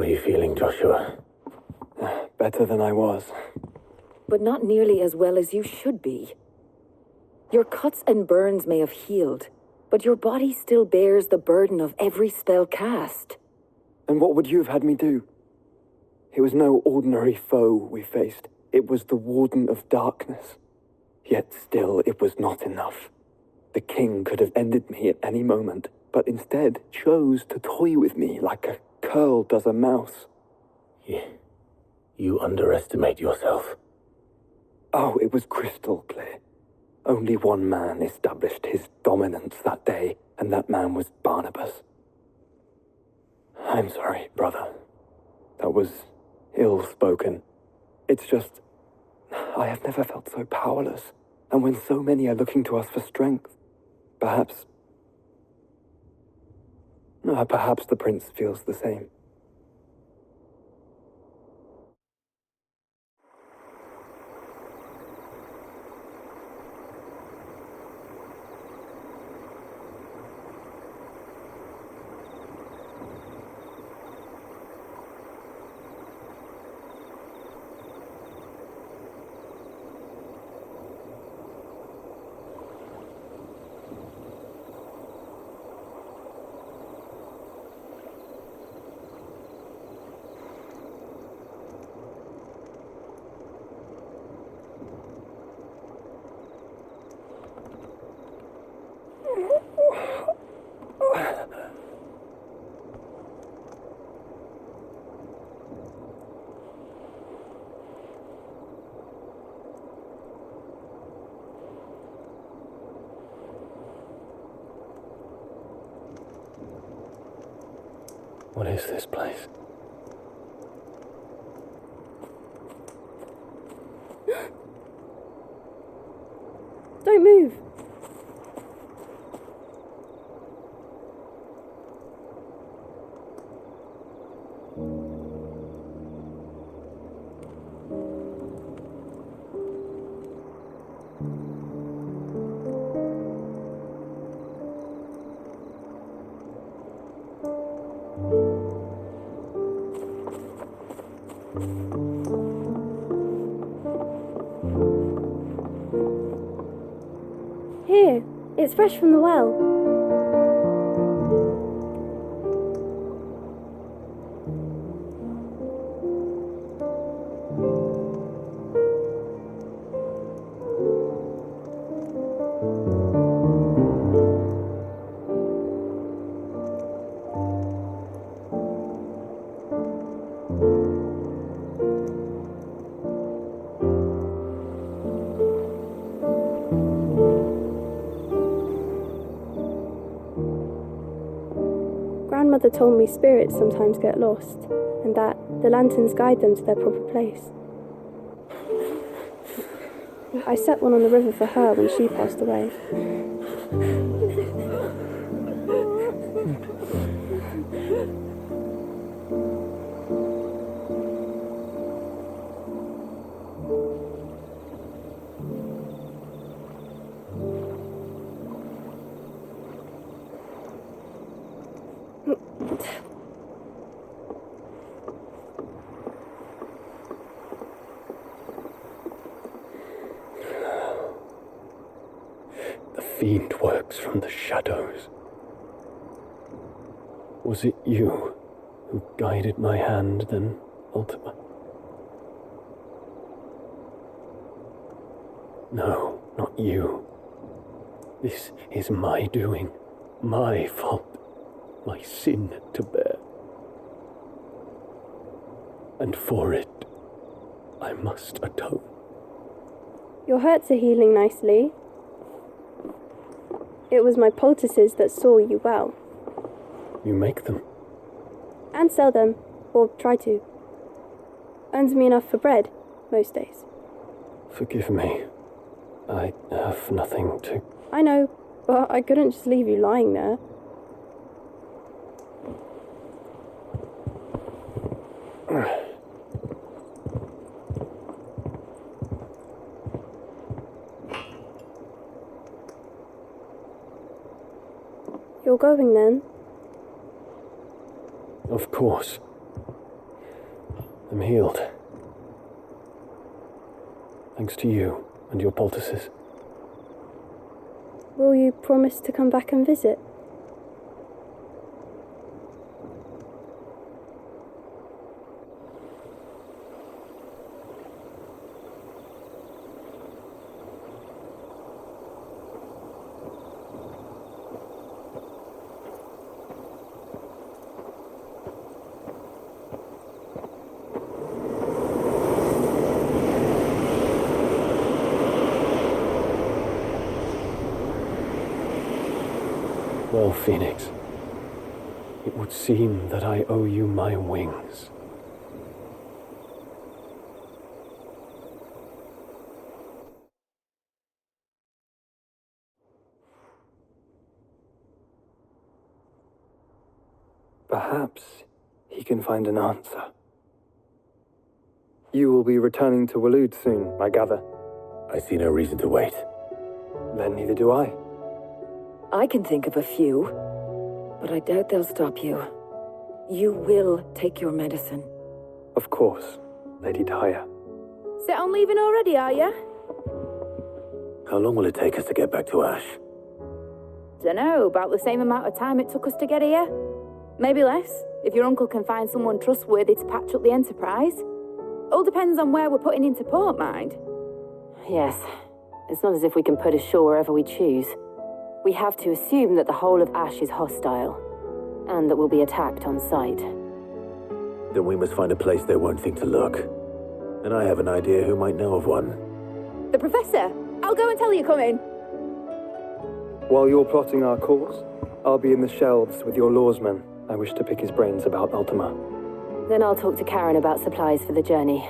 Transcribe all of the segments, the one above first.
are you feeling, Joshua? Better than I was. But not nearly as well as you should be. Your cuts and burns may have healed, but your body still bears the burden of every spell cast. And what would you have had me do? It was no ordinary foe we faced. It was the Warden of Darkness. Yet still, it was not enough. The king could have ended me at any moment, but instead chose to toy with me like a curl does a mouse. You underestimate yourself. Oh, it was crystal clear. Only one man established his dominance that day, and that man was Barnabas. I'm sorry, brother. That was ill-spoken. It's just, I have never felt so powerless, and when so many are looking to us for strength, perhaps the prince feels the same. What is this place? Don't move. Here, it's fresh from the well. Grandmother told me spirits sometimes get lost, and that the lanterns guide them to their proper place. I set one on the river for her when she passed away. The fiend works from the shadows. Was it you who guided my hand, then ultimately? No, not you. This is my doing, my fault, my sin to bear. And for it, I must atone. Your hurts are healing nicely. It was my poultices that saw you well. You make them? And sell them, or try to. Earns me enough for bread, most days. Forgive me. I have nothing to... I know, but I couldn't just leave you lying there. You're going then? Of course. I'm healed. Thanks to you and your poultices. Will you promise to come back and visit? Well, Phoenix, it would seem that I owe you my wings. Perhaps he can find an answer. You will be returning to Waloed soon, I gather. I see no reason to wait. Then neither do I. I can think of a few, but I doubt they'll stop you. You will take your medicine. Of course, Lady Daya. Set on leaving already, are you? How long will it take us to get back to Ash? Dunno, about the same amount of time it took us to get here. Maybe less, if your uncle can find someone trustworthy to patch up the Enterprise. All depends on where we're putting into port, mind. Yes, it's not as if we can put ashore wherever we choose. We have to assume that the whole of Ash is hostile, and that we'll be attacked on sight. Then we must find a place they won't think to look. And I have an idea who might know of one. The Professor! I'll go and tell you coming. While you're plotting our course, I'll be in the shelves with your lawsman. I wish to pick his brains about Ultima. Then I'll talk to Karen about supplies for the journey.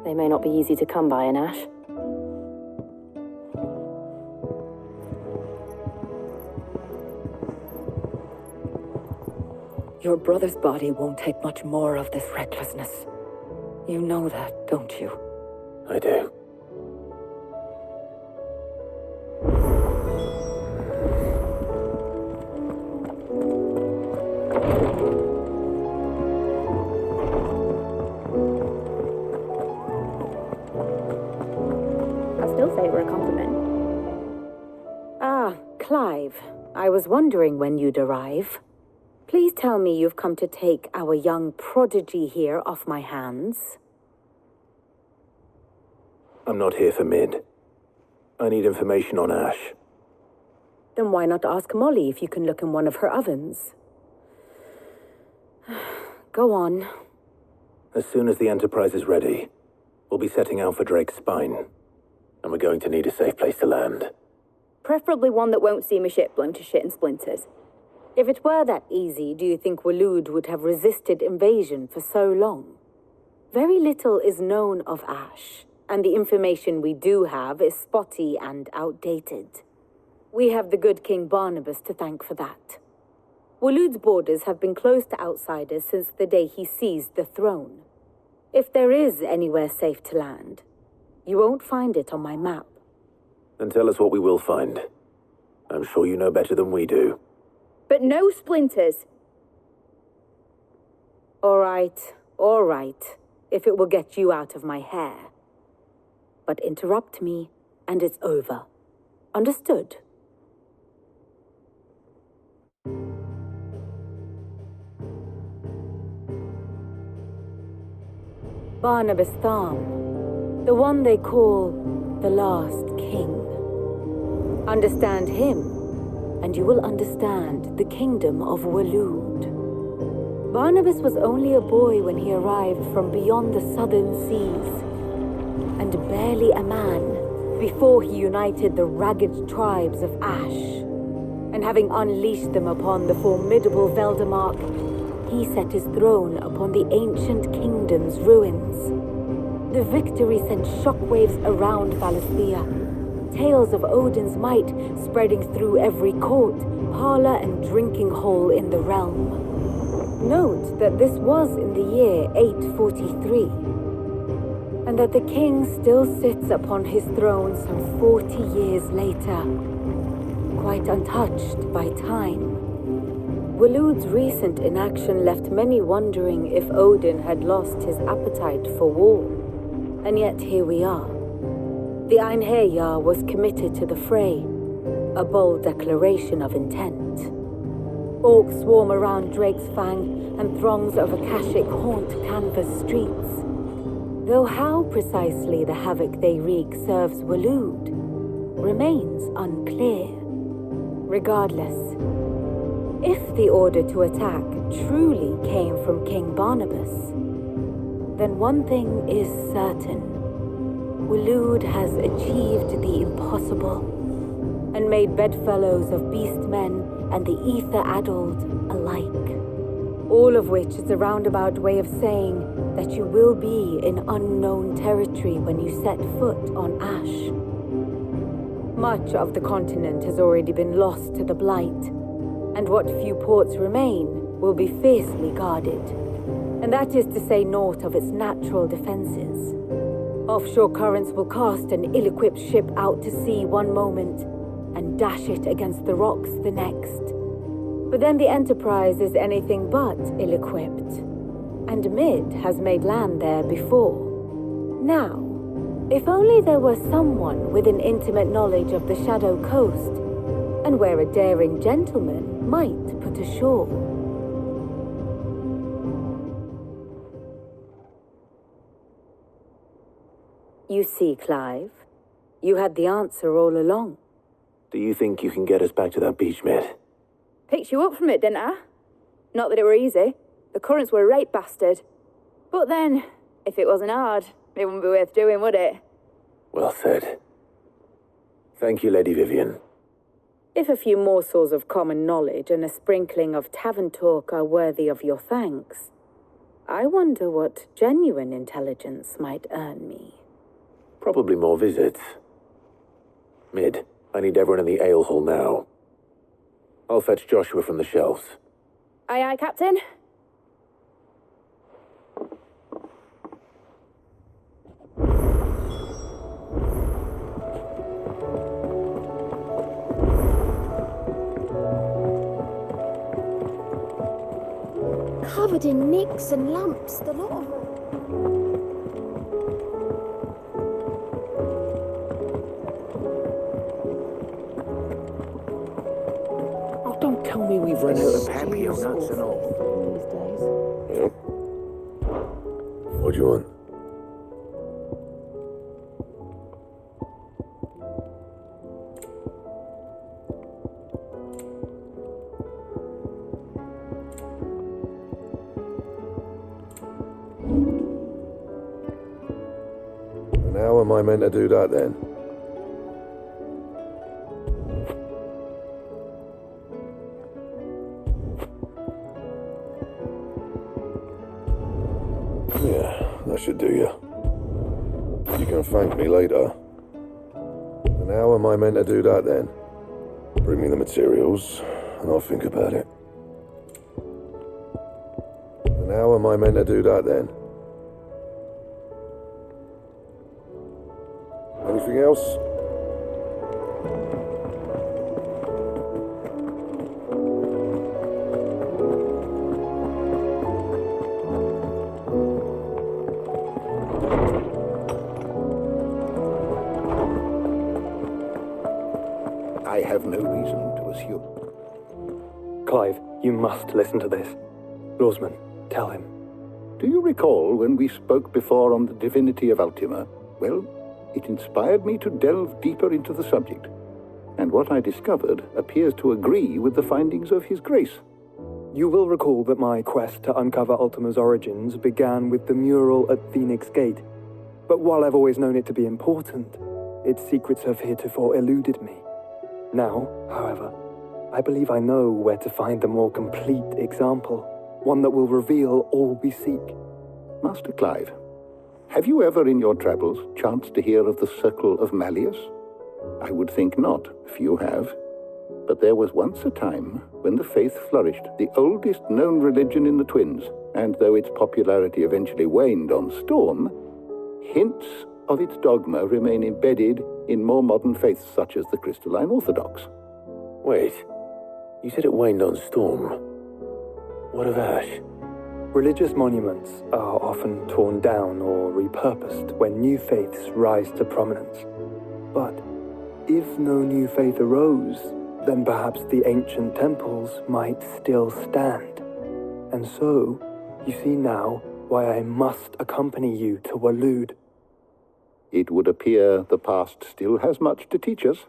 They may not be easy to come by in Ash. Your brother's body won't take much more of this recklessness. You know that, don't you? I do. I still say we're a compliment. Ah, Clive. I was wondering when you'd arrive. Please tell me you've come to take our young prodigy here off my hands. I'm not here for Mid. I need information on Ash. Then why not ask Molly if you can look in one of her ovens? Go on. As soon as the Enterprise is ready, we'll be setting out for Drake's Spine. And we're going to need a safe place to land. Preferably one that won't see my ship blown to shit and splinters. If it were that easy, do you think Waloed would have resisted invasion for so long? Very little is known of Ash, and the information we do have is spotty and outdated. We have the good King Barnabas to thank for that. Waloed's borders have been closed to outsiders since the day he seized the throne. If there is anywhere safe to land, you won't find it on my map. Then tell us what we will find. I'm sure you know better than we do. But no splinters. All right, if it will get you out of my hair. But interrupt me, and it's over. Understood? Barnabas Tham, the one they call the last king. Understand him, and you will understand the kingdom of Waloed. Barnabas was only a boy when he arrived from beyond the southern seas, and barely a man before he united the ragged tribes of Ash. And having unleashed them upon the formidable Veldamark, he set his throne upon the ancient kingdom's ruins. The victory sent shockwaves around Valisthea, tales of Odin's might spreading through every court, parlor, and drinking hole in the realm. Note that this was in the year 843, and that the king still sits upon his throne some 40 years later, quite untouched by time. Waloed's recent inaction left many wondering if Odin had lost his appetite for war. And yet here we are. The Einherjar was committed to the fray, a bold declaration of intent. Orcs swarm around Drake's Fang, and throngs of Akashic haunt canvas streets. Though how precisely the havoc they wreak serves Waloed remains unclear. Regardless, if the order to attack truly came from King Barnabas, then one thing is certain. Waloed has achieved the impossible and made bedfellows of beastmen and the ether-addled alike. All of which is a roundabout way of saying that you will be in unknown territory when you set foot on Ash. Much of the continent has already been lost to the Blight, and what few ports remain will be fiercely guarded. And that is to say naught of its natural defenses. Offshore currents will cast an ill-equipped ship out to sea one moment and dash it against the rocks the next. But then the Enterprise is anything but ill-equipped, and Mid has made land there before. Now, if only there were someone with an intimate knowledge of the Shadow Coast, and where a daring gentleman might put ashore. You see, Clive, you had the answer all along. Do you think you can get us back to that beach, Mid? Picked you up from it, didn't I? Not that it were easy. The currents were a right bastard. But then, if it wasn't hard, it wouldn't be worth doing, would it? Well said. Thank you, Lady Vivian. If a few morsels of common knowledge and a sprinkling of tavern talk are worthy of your thanks, I wonder what genuine intelligence might earn me. Probably more visits. Mid, I need everyone in the ale hall now. I'll fetch Joshua from the shelves. Aye, aye, Captain. Covered in nicks and lumps, the lot of them. Oh, don't tell me we've run out of papio nuts and all. Yeah. What do you want? And how am I meant to do that then? Yeah, that should do you. You can thank me later. And how am I meant to do that then? Bring me the materials, and I'll think about it. And how am I meant to do that then? Anything else? I have no reason to assume. Clive, you must listen to this. Lawsman, tell him. Do you recall when we spoke before on the divinity of Ultima? Well, it inspired me to delve deeper into the subject, and what I discovered appears to agree with the findings of His Grace. You will recall that my quest to uncover Ultima's origins began with the mural at Phoenix Gate. But while I've always known it to be important, its secrets have heretofore eluded me. Now, however, I believe I know where to find the more complete example, one that will reveal all we seek. Master Clive, have you ever in your travels chanced to hear of the Circle of Malleus? I would think not, if you have. But there was once a time when the faith flourished, the oldest known religion in the Twins, and though its popularity eventually waned on Storm, hints of its dogma remain embedded in more modern faiths such as the Crystalline Orthodox. Wait, you said it waned on Storm. What of Ash? Religious monuments are often torn down or repurposed when new faiths rise to prominence. But if no new faith arose, then perhaps the ancient temples might still stand. And so, you see now why I must accompany you to Waloed. It would appear the past still has much to teach us,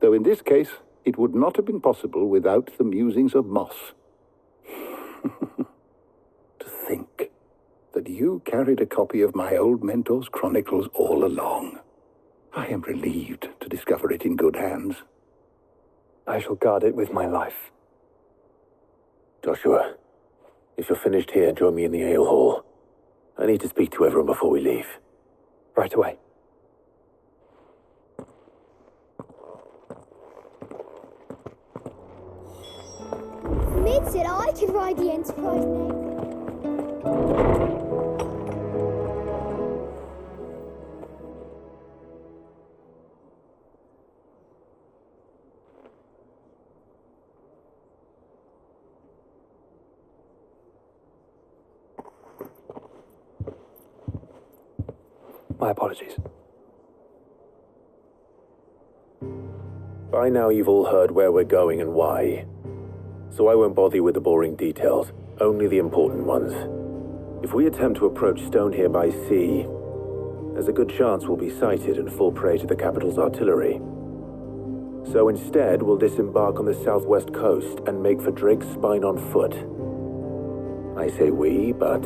though in this case, it would not have been possible without the musings of Moss. To think that you carried a copy of my old mentor's chronicles all along. I am relieved to discover it in good hands. I shall guard it with my life. Joshua, if you're finished here, join me in the ale hall. I need to speak to everyone before we leave. Right away. Mid said I could ride the Enterprise next. My apologies. By now you've all heard where we're going and why. So I won't bother you with the boring details, only the important ones. If we attempt to approach Stone here by sea, there's a good chance we'll be sighted and fall prey to the capital's artillery. So instead, we'll disembark on the southwest coast and make for Drake's Spine on foot. I say we, but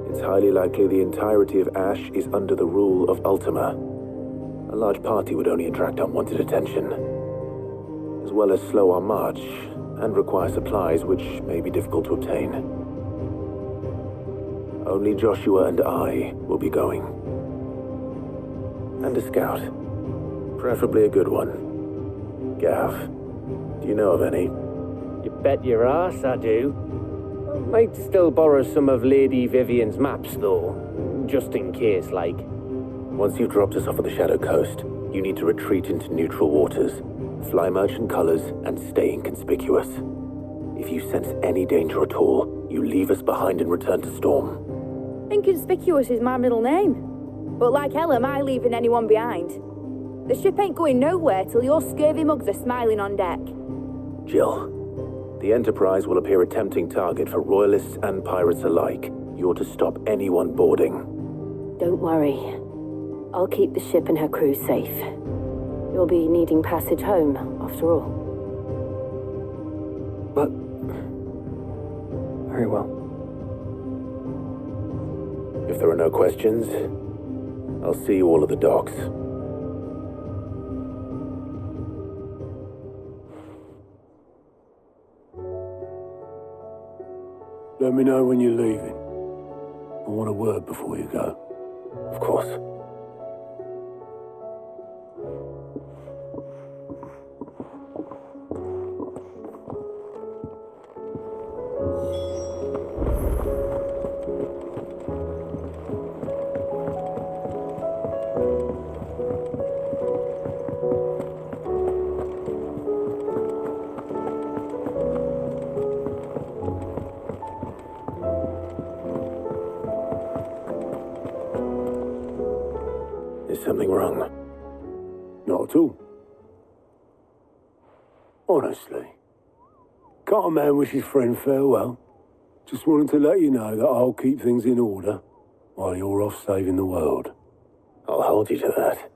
it's highly likely the entirety of Ash is under the rule of Ultima. A large party would only attract unwanted attention, as well as slow our march and require supplies which may be difficult to obtain. Only Joshua and I will be going. And a scout. Preferably a good one. Gav, do you know of any? You bet your ass I do. Might still borrow some of Lady Vivian's maps, though. Just in case, like. Once you've dropped us off at the Shadow Coast, you need to retreat into neutral waters, fly merchant colors, and stay inconspicuous. If you sense any danger at all, you leave us behind and return to Storm. Inconspicuous is my middle name. But like hell am I leaving anyone behind. The ship ain't going nowhere till your scurvy mugs are smiling on deck. Jill, the Enterprise will appear a tempting target for royalists and pirates alike. You're to stop anyone boarding. Don't worry. I'll keep the ship and her crew safe. You'll be needing passage home, after all. But... very well. If there are no questions, I'll see you all at the docks. Let me know when you're leaving. I want a word before you go. Of course. Something wrong? Not at all. Honestly. Can't a man wish his friend farewell? Just wanted to let you know that I'll keep things in order while you're off saving the world. I'll hold you to that.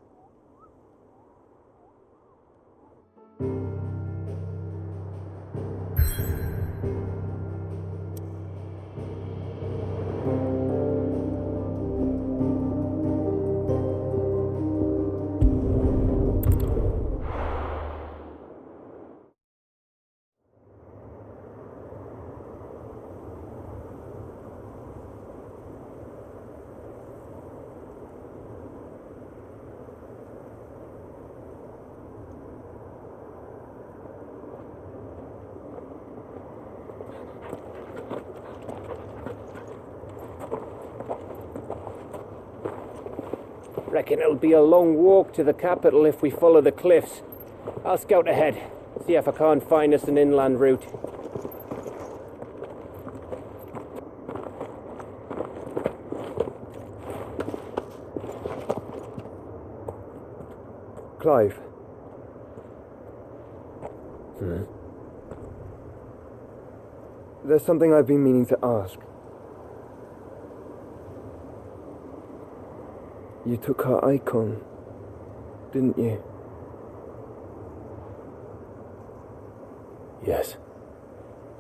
Reckon it'll be a long walk to the capital if we follow the cliffs. I'll scout ahead, see if I can't find us an inland route. Clive. Hmm? There's something I've been meaning to ask. You took her Eikon, didn't you? Yes,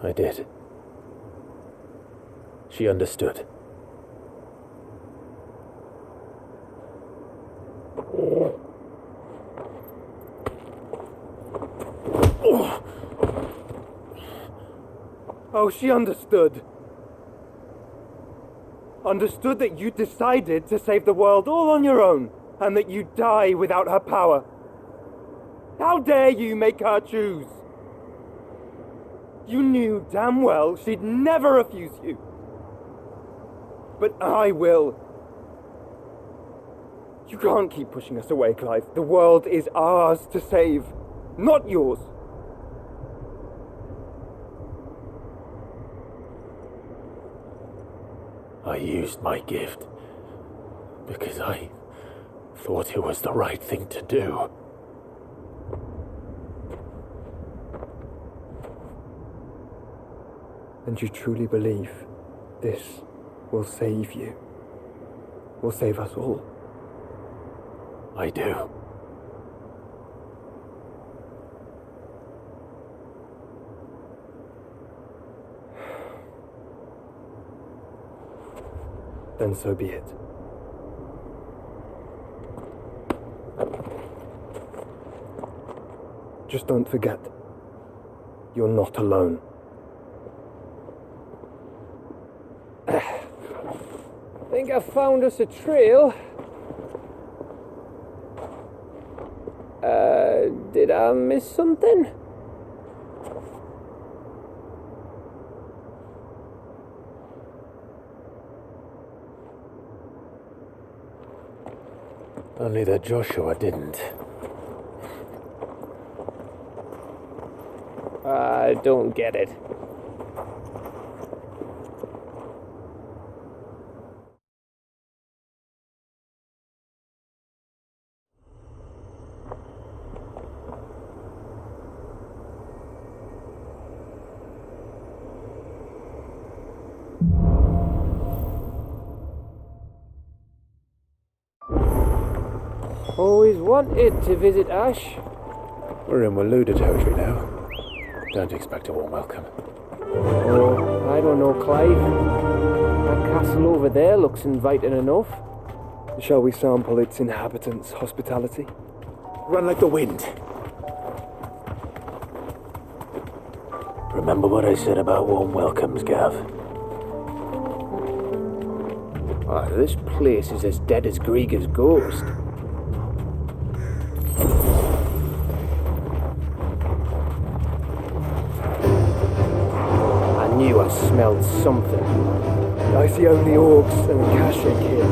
I did. She understood. Oh, she understood. Understood that you decided to save the world all on your own, and that you'd die without her power. How dare you make her choose? You knew damn well she'd never refuse you. But I will. You can't keep pushing us away, Clive. The world is ours to save, not yours. I used my gift because I thought it was the right thing to do. And you truly believe this will save you? Will save us all? I do. Then so be it. Just don't forget, you're not alone. Think I found us a trail. Did I miss something? Only that Joshua didn't. I don't get it. Always wanted to visit Ash. We're in Waluda territory now. Don't expect a warm welcome. Oh, I don't know, Clive. That castle over there looks inviting enough. Shall we sample its inhabitants' hospitality? Run like the wind. Remember what I said about warm welcomes, Gav? This place is as dead as Grieger's ghost. I knew I smelled something. I see only orcs and Kashik here.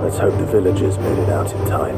Let's hope the villagers made it out in time.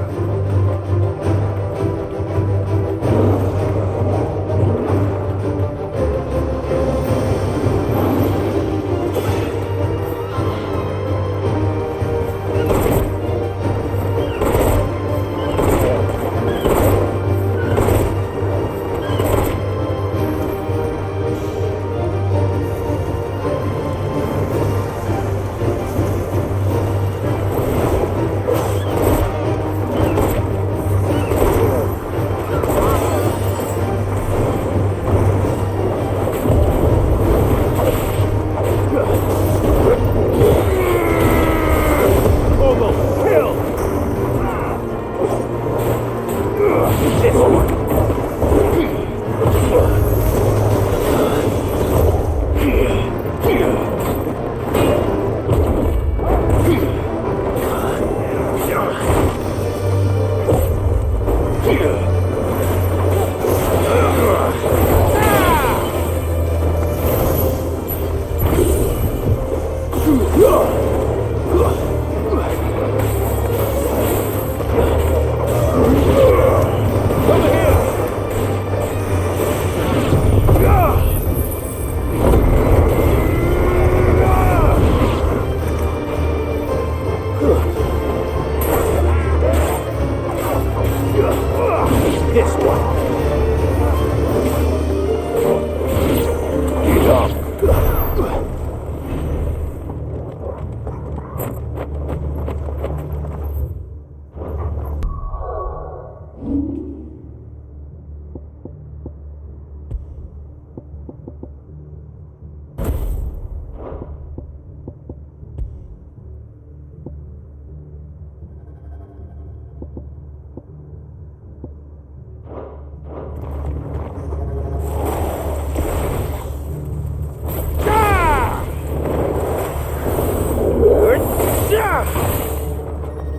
This one.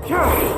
Come.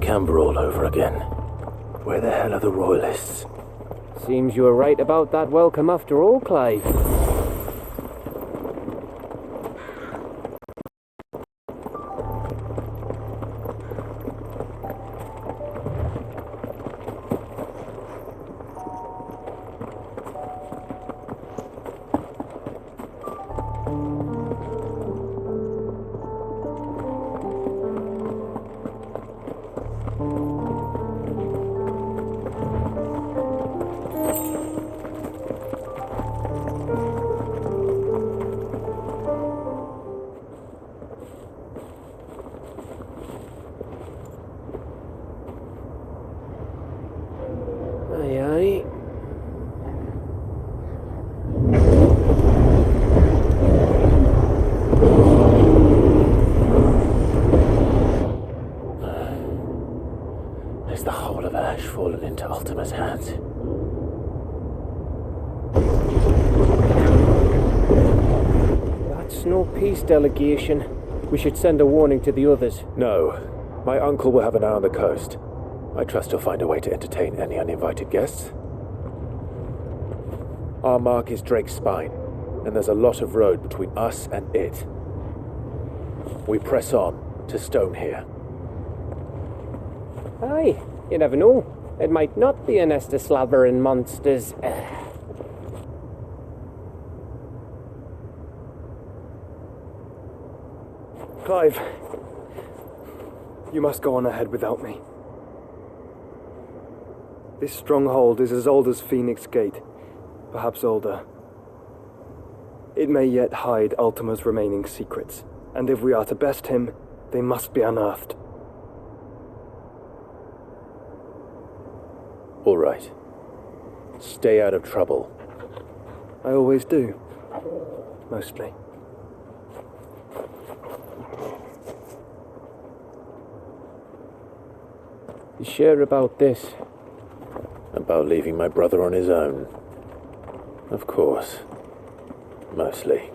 Camber all over again. Where the hell are the royalists? Seems you were right about that welcome after all, Clive. Is the whole of Ash fallen into Ultima's hands? That's no peace delegation. We should send a warning to the others. No. My uncle will have an eye on the coast. I trust he'll find a way to entertain any uninvited guests. Our mark is Drake's Spine, and there's a lot of road between us and it. We press on to Stone here. Aye, you never know. It might not be a nest of slathering monsters. Clive, you must go on ahead without me. This stronghold is as old as Phoenix Gate, perhaps older. It may yet hide Ultima's remaining secrets, and if we are to best him, they must be unearthed. All right. Stay out of trouble. I always do. Mostly. You sure about this? About leaving my brother on his own? Of course. Mostly.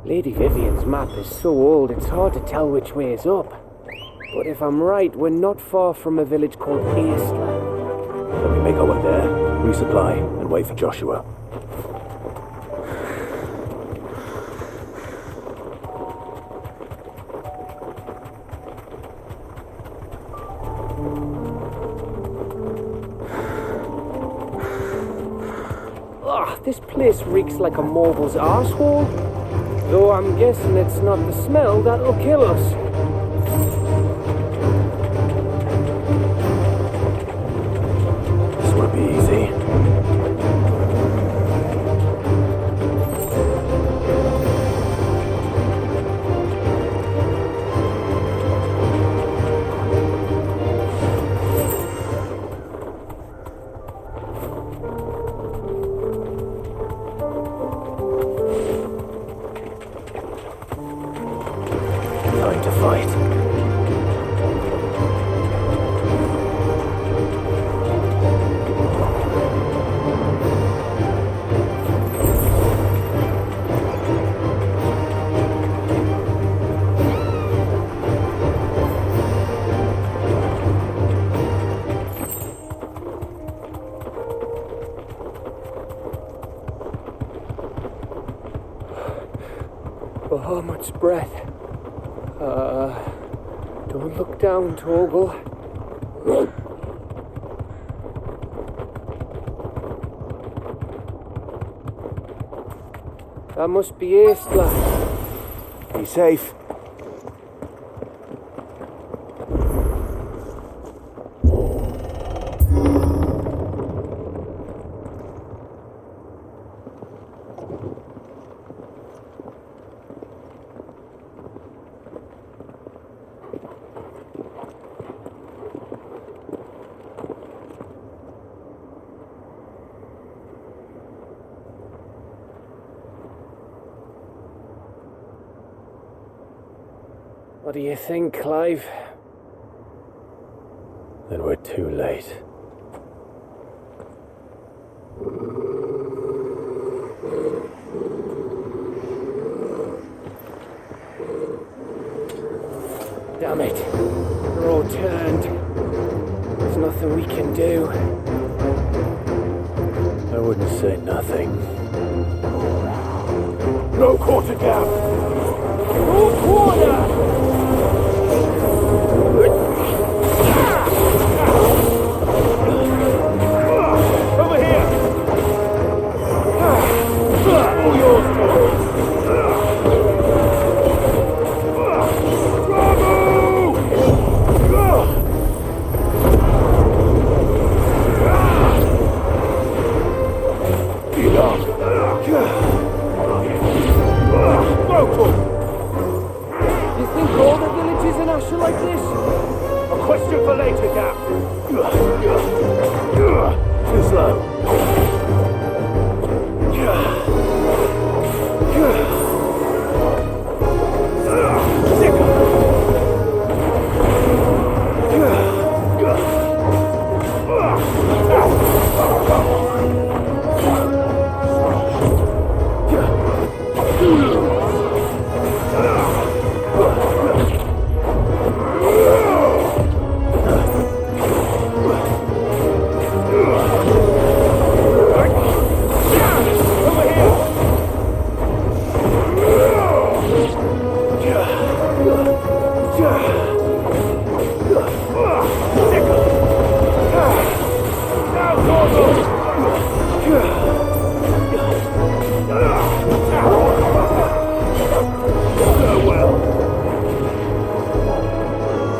Lady Vivian's map is so old it's hard to tell which way is up. But if I'm right, we're not far from a village called Isla. Then we make our way there, resupply, and wait for Joshua. This place reeks like a morble's arsehole. Though I'm guessing it's not the smell that'll kill us. This won't be easy. Time to fight. Oh, much breath. Don't look down, Torgal. That must be Isla. Be safe. What do you think, Clive? Then we're too late. Damn it. We're all turned. There's nothing we can do. I wouldn't say nothing. No quarter gap! No quarter! Over here! All yours, Tom! You think all the villages in Ash are like this? A question for later, Gap. Too slow.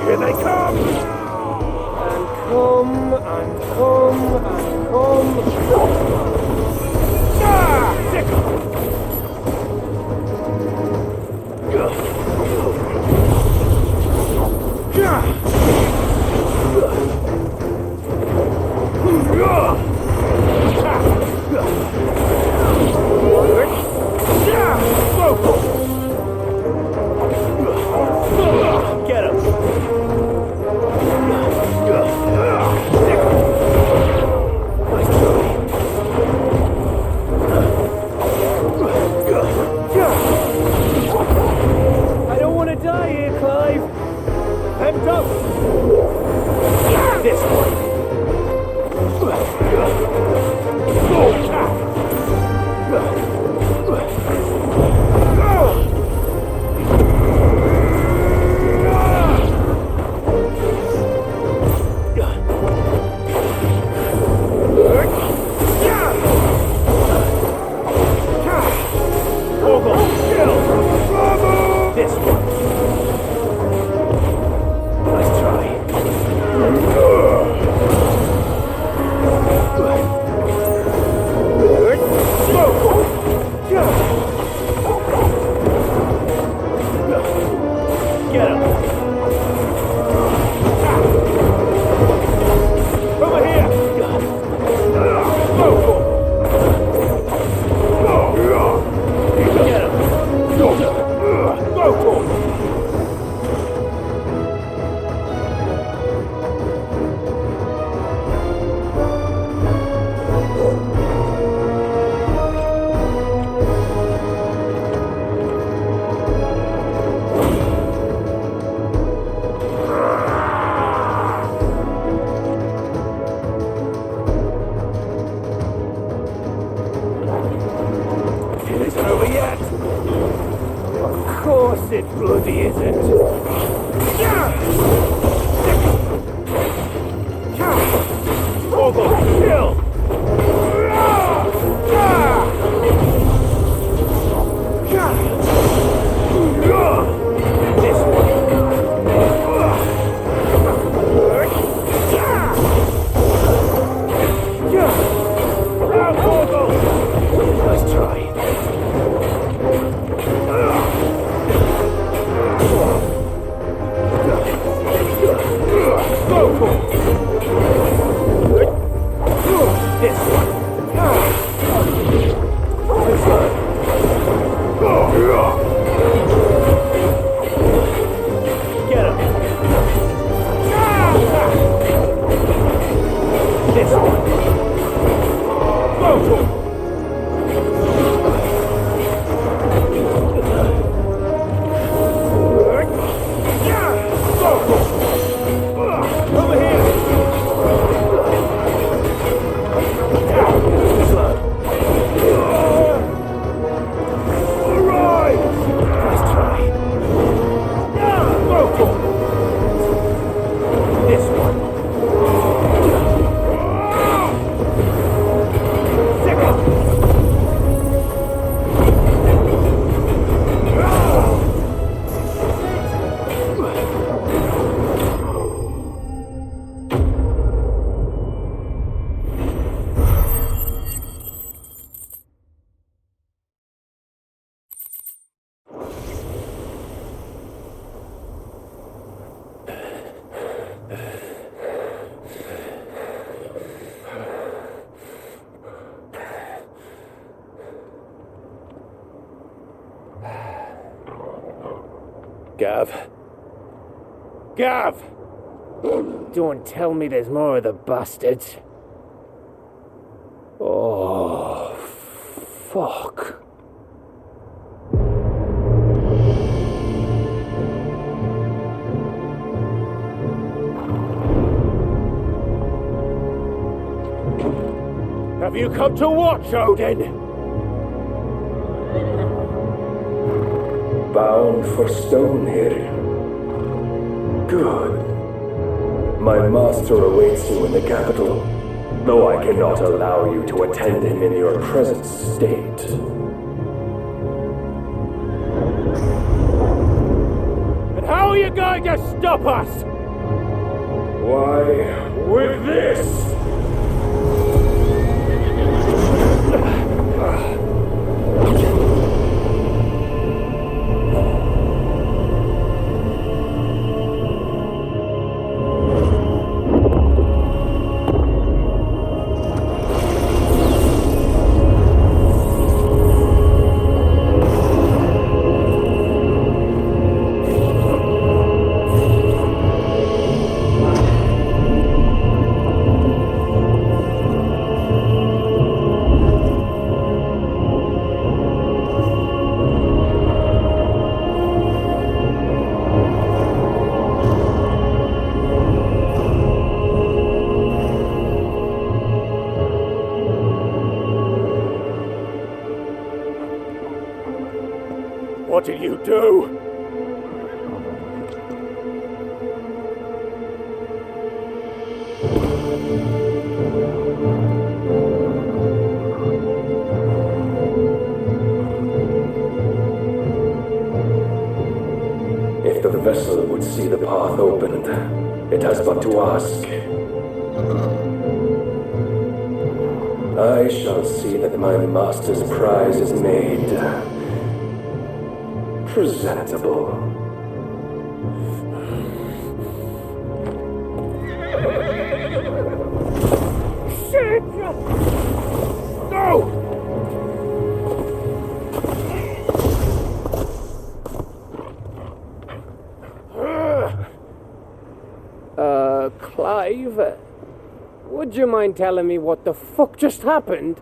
Here they come! And come, and come, and I don't want to die here, Clive. Heads up. This one. This one. Nice try. Get him. Over here. Get him. Go. It isn't over yet. Of course it bloody isn't. Orgo, kill! This one. Nice try. This one. Get him. This one. Over here. Gav! Don't tell me there's more of the bastards. Oh, fuck. Have you come to watch, Odin? Bound for stone here. Good. My master awaits you in the capital, though I cannot allow you to attend him in your present state. And how are you going to stop us? Why, with this! What did you do? If the vessel would see the path opened, it has but to ask. I shall see that my master's prize is made presentable. Shit! No! Clive, would you mind telling me what the fuck just happened?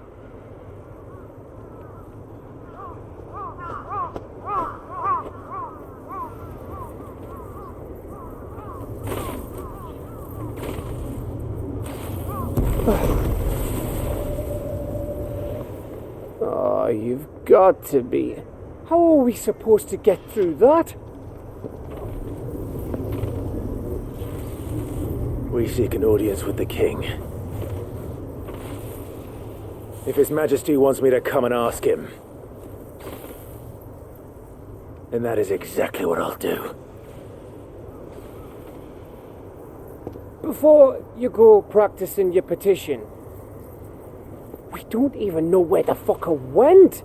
Oh, you've got to be. How are we supposed to get through that? We seek an audience with the king. If His Majesty wants me to come and ask him, then that is exactly what I'll do. Before you go practicing your petition, we don't even know where the fucker went.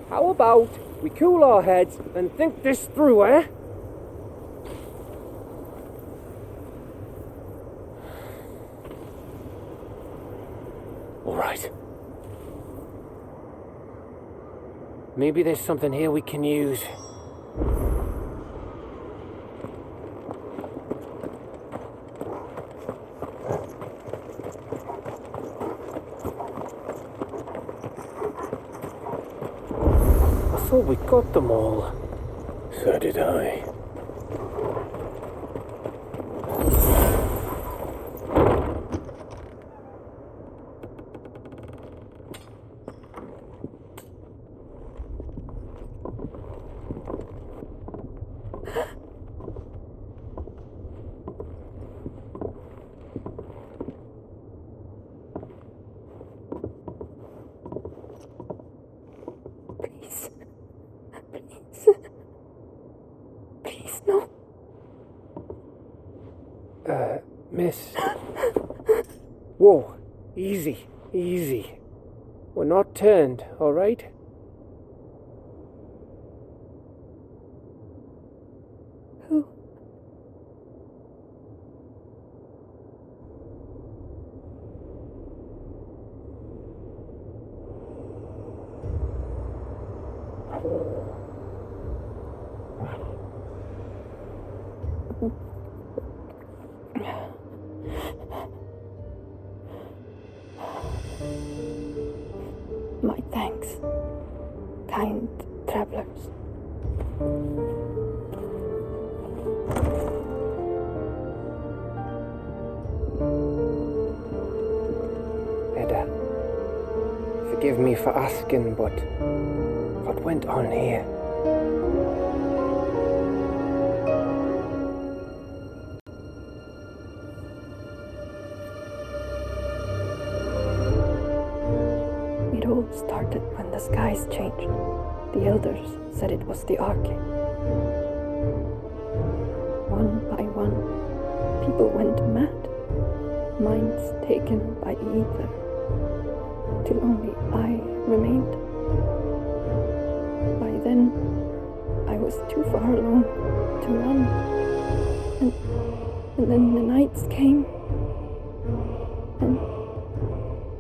How about we cool our heads and think this through, eh? All right. Maybe there's something here we can use. I thought we got them all. So did I. Miss. Whoa, easy, easy. We're not turned, all right? Who? My thanks, kind travelers. Edda, forgive me for asking, but what went on here? It all started when the skies changed. The elders said it was the Arching. One by one, people went mad. Minds taken by the ether. Till only I remained. By then, I was too far alone to run. And then the nights came. And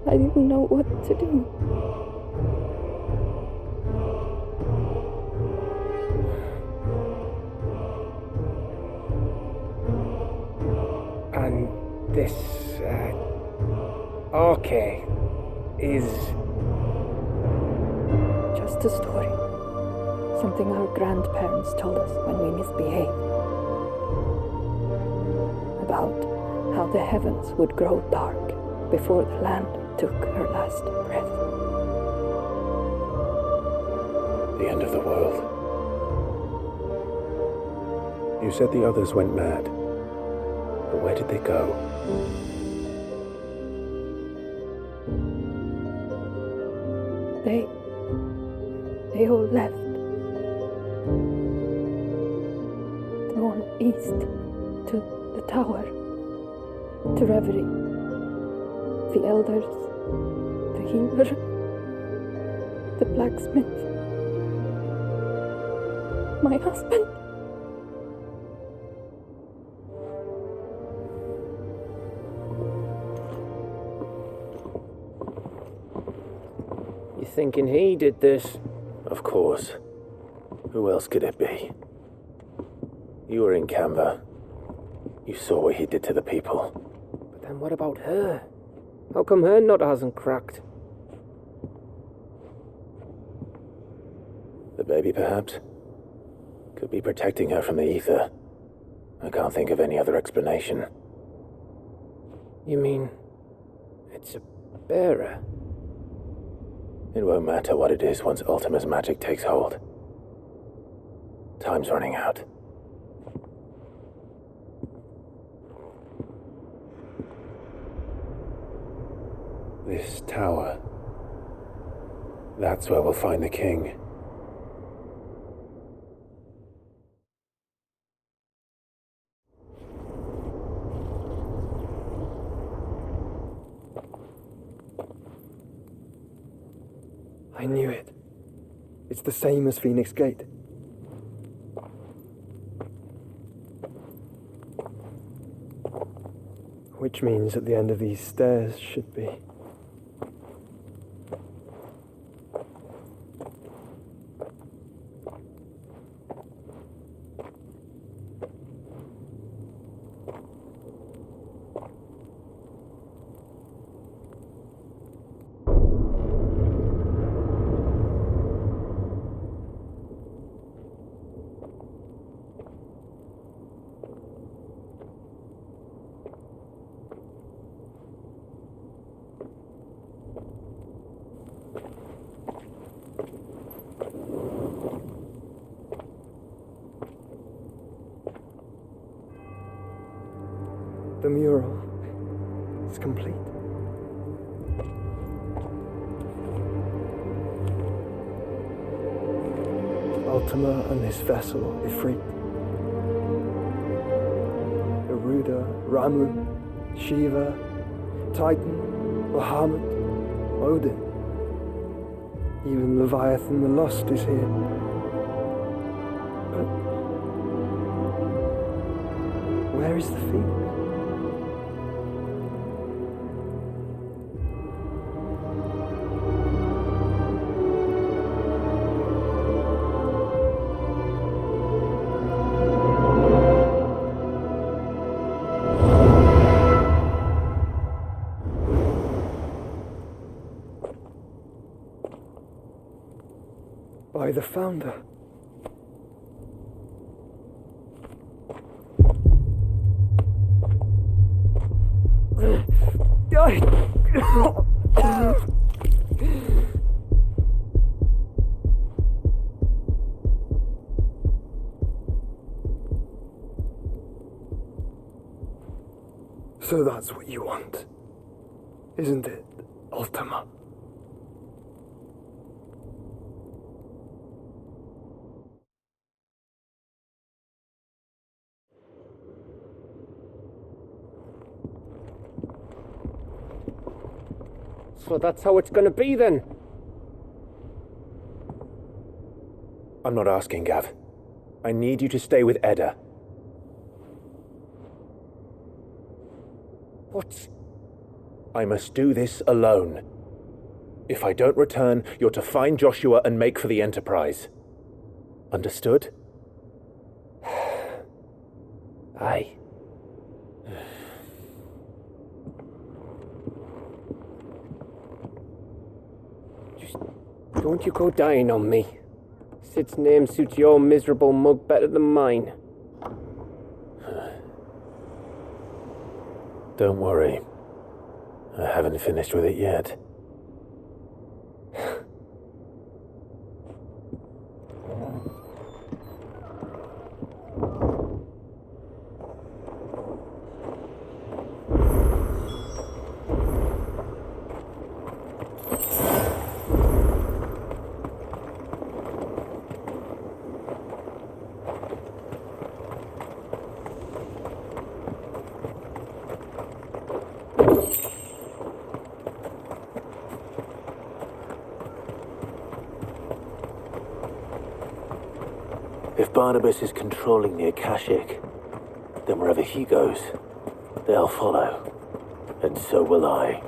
I didn't know what to do. And this, okay, is... just a story. Something our grandparents told us when we misbehaved. About how the heavens would grow dark before the land took her last breath. The end of the world. You said the others went mad. But where did they go? They all left. Gone east to the tower, to Reverie. The elders, the healer, the blacksmith, my husband. You thinking he did this? Of course. Who else could it be? You were in Canva. You saw what he did to the people. But then what about her? How come her nut hasn't cracked? The baby, perhaps? Could be protecting her from the ether. I can't think of any other explanation. You mean... it's a bearer? It won't matter what it is once Ultima's magic takes hold. Time's running out. This tower. That's where we'll find the king. I knew it. It's the same as Phoenix Gate. Which means at the end of these stairs should be... The mural is complete. Ultima and his vessel, Ifrit. Garuda, Ramun, Shiva, Titan, Bahamut, Odin. Even Leviathan the Lost is here. But where is the Phoenix? By the founder. So that's what you want, isn't it, Ultima? So that's how it's gonna be then? I'm not asking, Gav. I need you to stay with Edda. What? I must do this alone. If I don't return, you're to find Joshua and make for the Enterprise. Understood? Aye. Just don't you go dying on me. Sid's name suits your miserable mug better than mine. Don't worry. I haven't finished with it yet. If Barnabas is controlling the Akashic, then wherever he goes, they'll follow. And so will I.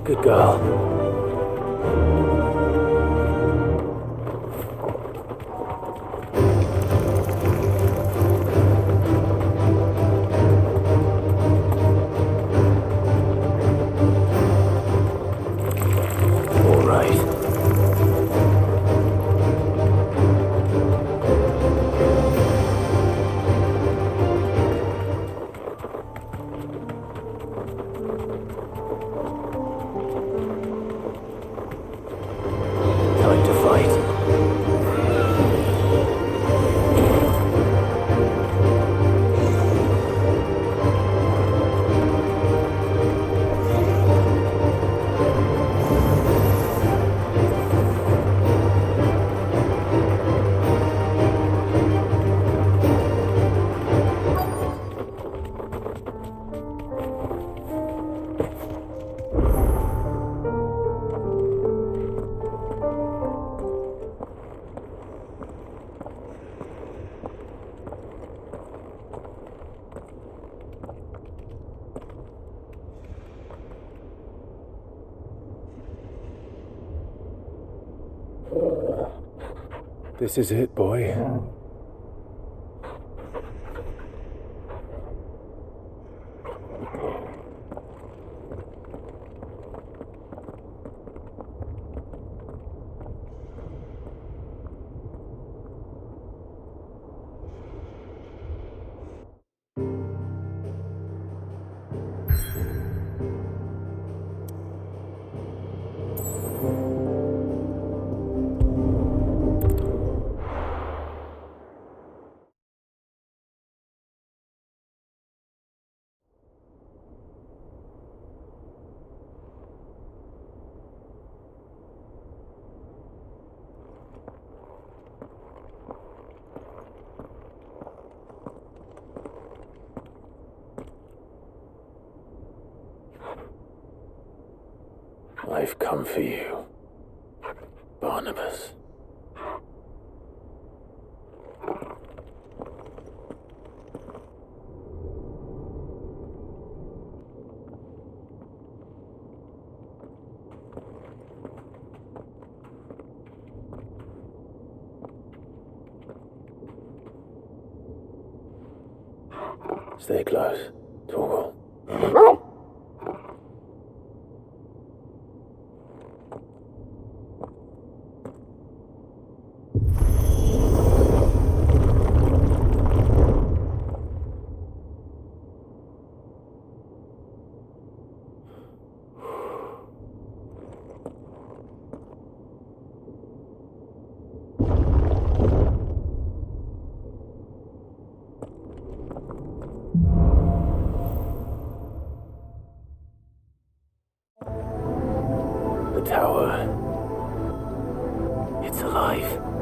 Good girl. All right. Time to fight. This is it, boy. I've come for you, Barnabas. Stay close, Torgal. The tower. It's alive.